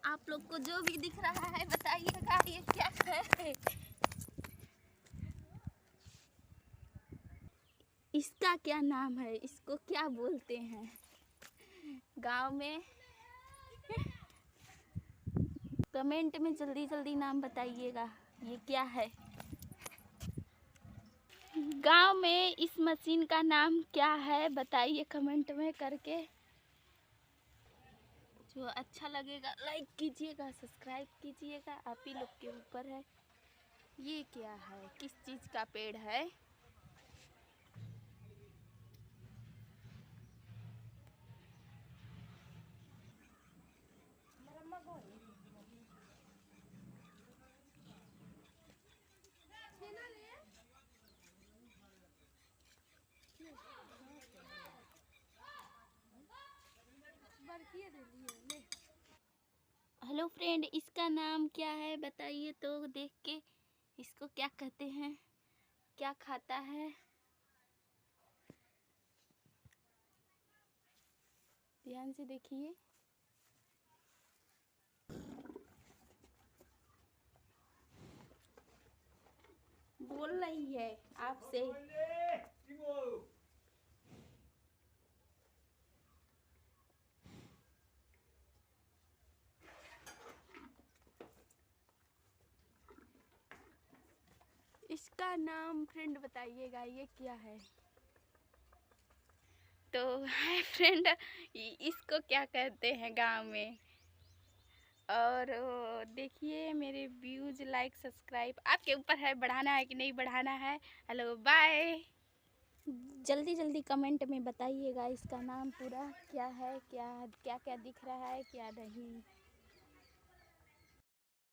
आप लोग को जो भी दिख रहा है बताइएगा ये क्या है। इसका क्या नाम है, इसको क्या बोलते हैं गांव में? कमेंट में जल्दी जल्दी नाम बताइएगा ये क्या है। गांव में इस मशीन का नाम क्या है बताइए कमेंट में करके। जो अच्छा लगेगा लाइक कीजिएगा, सब्सक्राइब कीजिएगा, आप ही लोग के ऊपर है। ये क्या है, किस चीज़ का पेड़ है? हेलो फ्रेंड, इसका नाम क्या है बताइए तो देख के। इसको क्या कहते हैं, क्या खाता है? ध्यान से देखिए। बोल रही है आपसे। इसका नाम फ्रेंड बताइएगा ये क्या है। तो हाय फ्रेंड, इसको क्या कहते हैं गांव में? और देखिए मेरे व्यूज, लाइक, सब्सक्राइब आपके ऊपर है, बढ़ाना है कि नहीं बढ़ाना है। Hello bye. जल्दी जल्दी कमेंट में बताइएगा इसका नाम पूरा क्या है, क्या क्या क्या दिख रहा है क्या नहीं।